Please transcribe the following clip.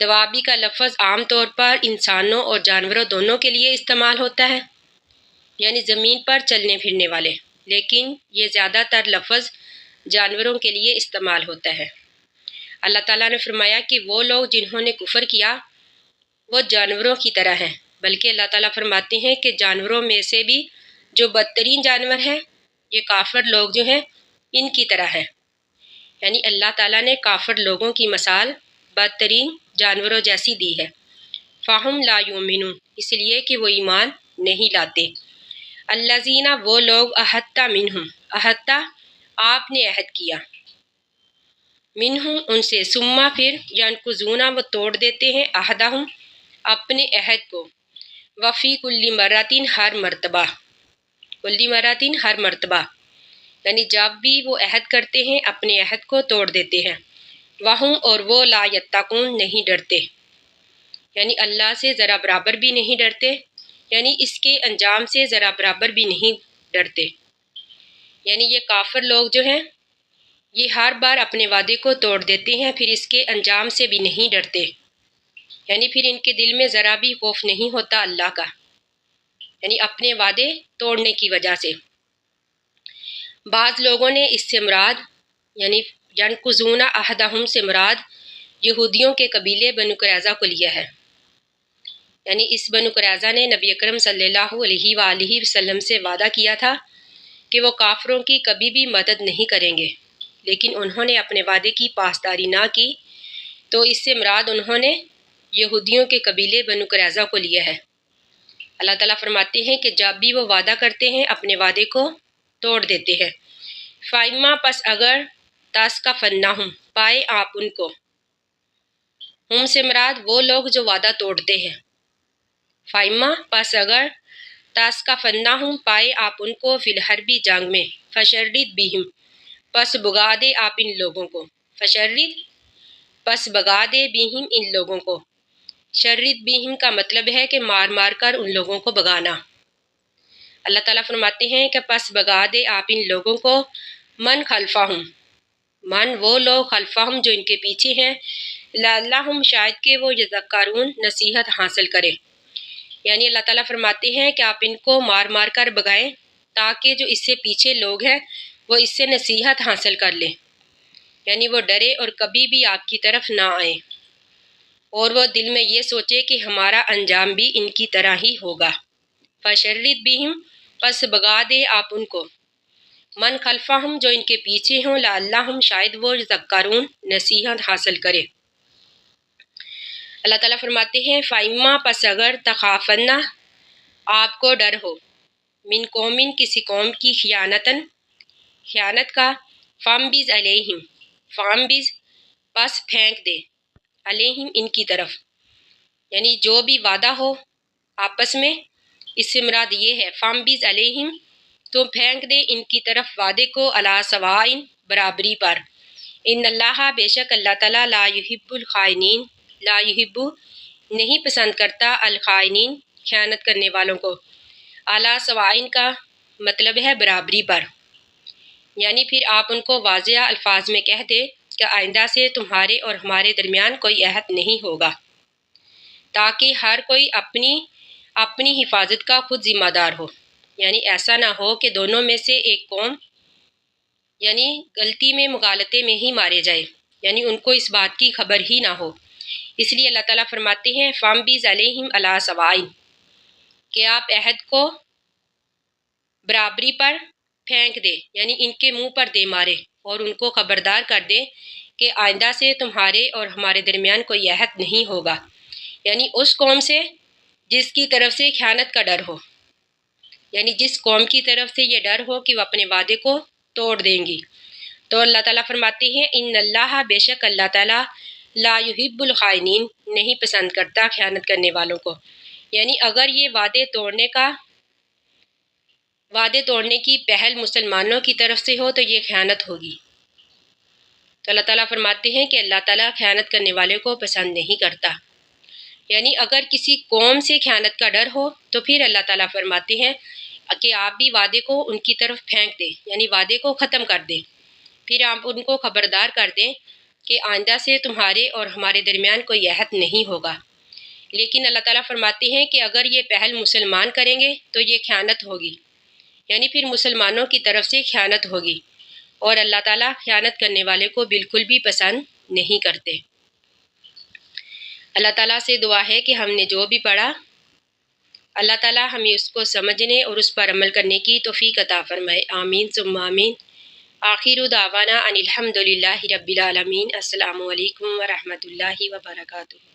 دوابی کا لفظ عام طور پر انسانوں اور جانوروں دونوں کے لیے استعمال ہوتا ہے، یعنی زمین پر چلنے پھرنے والے، لیکن یہ زیادہ تر لفظ جانوروں کے لیے استعمال ہوتا ہے۔ اللہ تعالیٰ نے فرمایا کہ وہ لوگ جنہوں نے کفر کیا وہ جانوروں کی طرح ہیں، بلکہ اللہ تعالیٰ فرماتے ہیں کہ جانوروں میں سے بھی جو بدترین جانور ہیں یہ کافر لوگ جو ہیں ان کی طرح ہے، یعنی اللہ تعالیٰ نے کافر لوگوں کی مثال بدترین جانوروں جیسی دی ہے۔ فَهُمْ لَا يُؤْمِنُونَ، اس لیے کہ وہ ایمان نہیں لاتے۔ الَّذِينَ، وہ لوگ عَهَدتَ مِنْهُمْ، عَهَدتَ آپ نے عہد کیا، منہم ان سے، ثم پھر، ینقضون وہ توڑ دیتے ہیں، عہدہم اپنے عہد کو، وفی کل مرتین ہر مرتبہ، کل مرتین ہر مرتبہ، یعنی جب بھی وہ عہد کرتے ہیں اپنے عہد کو توڑ دیتے ہیں، وہم اور وہ لا یتقون نہیں ڈرتے، یعنی اللہ سے ذرا برابر بھی نہیں ڈرتے، یعنی اس کے انجام سے ذرا برابر بھی نہیں ڈرتے۔ یعنی یہ کافر لوگ جو ہیں یہ ہر بار اپنے وعدے کو توڑ دیتے ہیں، پھر اس کے انجام سے بھی نہیں ڈرتے، یعنی پھر ان کے دل میں ذرا بھی خوف نہیں ہوتا اللہ کا، یعنی اپنے وعدے توڑنے کی وجہ سے۔ بعض لوگوں نے اس سے مراد یعنی ینقضون عہدہم سے مراد یہودیوں کے قبیلے بنو قریظہ کو لیا ہے، یعنی اس بنو قریظہ نے نبی اکرم صلی اللہ علیہ وآلہ وسلم سے وعدہ کیا تھا کہ وہ کافروں کی کبھی بھی مدد نہیں کریں گے، لیکن انہوں نے اپنے وعدے کی پاسداری نہ کی، تو اس سے مراد انہوں نے یہودیوں کے قبیلے بنو قریظہ کو لیا ہے۔ اللہ تعالیٰ فرماتے ہیں کہ جب بھی وہ وعدہ کرتے ہیں اپنے وعدے کو توڑ دیتے ہیں۔ فائما، پس اگر، تَسْقَفَنَّهُمْ پائے آپ ان کو، ہم سے مراد وہ لوگ جو وعدہ توڑتے ہیں، فائما پس اگر، تَسْقَفَنَّهُمْ پائے آپ ان کو، فی الحربی جنگ میں، فشرد بہم پس بگا دے آپ ان لوگوں کو، فشرد پس بگا دے بہم ان لوگوں کو، شرد بہم کا مطلب ہے کہ مار مار کر ان لوگوں کو بگانا۔ اللہ تعالیٰ فرماتے ہیں کہ پس بگا دے آپ ان لوگوں کو، من خلفہم، من وہ لوگ، خلفہم جو ان کے پیچھے ہیں، لعلہم شاید کہ وہ یذکرون نصیحت حاصل کریں، یعنی اللہ تعالیٰ فرماتے ہیں کہ آپ ان کو مار مار کر بگائیں تاکہ جو اس سے پیچھے لوگ ہیں وہ اس سے نصیحت حاصل کر لیں، یعنی وہ ڈرے اور کبھی بھی آپ کی طرف نہ آئیں، اور وہ دل میں یہ سوچے کہ ہمارا انجام بھی ان کی طرح ہی ہوگا۔ فشرد بہم پس بگا دے آپ ان کو، من خلفہم جو ان کے پیچھے ہوں، لعلہم شاید وہ یذکرون نصیحت حاصل کرے۔ اللہ تعالیٰ فرماتے ہیں فائما پس اگر، تخافن آپ کو ڈر ہو، من قومن کسی قوم کی، خیانتن خیانت کا، فامبز علیہم فامبز پس پھینک دے، علیہم ان کی طرف، یعنی جو بھی وعدہ ہو آپس میں، اس سے مراد یہ ہے فامبز علیہم تو پھینک دے ان کی طرف وعدے کو، علی سوائن برابری پر، ان اللہ بے شک اللہ تعالیٰ، لا یحب الخائنین لا یحب نہیں پسند کرتا، الخائنین خیانت کرنے والوں کو، علی سوائن کا مطلب ہے برابری پر، یعنی پھر آپ ان کو واضح الفاظ میں کہہ دے کہ آئندہ سے تمہارے اور ہمارے درمیان کوئی عہد نہیں ہوگا، تاکہ ہر کوئی اپنی حفاظت کا خود ذمہ دار ہو، یعنی ایسا نہ ہو کہ دونوں میں سے ایک قوم یعنی غلطی میں مغالطے میں ہی مارے جائے، یعنی ان کو اس بات کی خبر ہی نہ ہو۔ اس لیے اللہ تعالیٰ فرماتے ہیں فامبز علیہم علی سوائن کہ آپ عہد کو برابری پر پھینک دے، یعنی ان کے منہ پر دے مارے اور ان کو خبردار کر دے کہ آئندہ سے تمہارے اور ہمارے درمیان کوئی عہد نہیں ہوگا، یعنی اس قوم سے جس کی طرف سے خیانت کا ڈر ہو، یعنی جس قوم کی طرف سے یہ ڈر ہو کہ وہ اپنے وعدے کو توڑ دیں گی۔ تو اللہ تعالیٰ فرماتے ہیں ان اللہ بے شک اللہ تعالیٰ، لا یحب الخائنین نہیں پسند کرتا خیانت کرنے والوں کو، یعنی اگر یہ وعدے توڑنے کی پہل مسلمانوں کی طرف سے ہو تو یہ خیانت ہوگی۔ تو اللہ تعالیٰ فرماتے ہیں کہ اللہ تعالیٰ خیانت کرنے والے کو پسند نہیں کرتا، یعنی اگر کسی قوم سے خیانت کا ڈر ہو تو پھر اللہ تعالیٰ فرماتے ہیں کہ آپ بھی وعدے کو ان کی طرف پھینک دیں، یعنی وعدے کو ختم کر دیں، پھر آپ ان کو خبردار کر دیں کہ آئندہ سے تمہارے اور ہمارے درمیان کوئی عہد نہیں ہوگا، لیکن اللہ تعالیٰ فرماتے ہیں کہ اگر یہ پہل مسلمان کریں گے تو یہ خیانت ہوگی، یعنی پھر مسلمانوں کی طرف سے خیانت ہوگی، اور اللہ تعالیٰ خیانت کرنے والے کو بالکل بھی پسند نہیں کرتے۔ اللہ تعالیٰ سے دعا ہے کہ ہم نے جو بھی پڑھا اللہ تعالیٰ ہمیں اس کو سمجھنے اور اس پر عمل کرنے کی توفیق عطا فرمائے، آمین ثم آمین۔ آخر دعوانا ان الحمد للہ رب العالمین۔ السلام علیکم ورحمۃ اللہ وبرکاتہ۔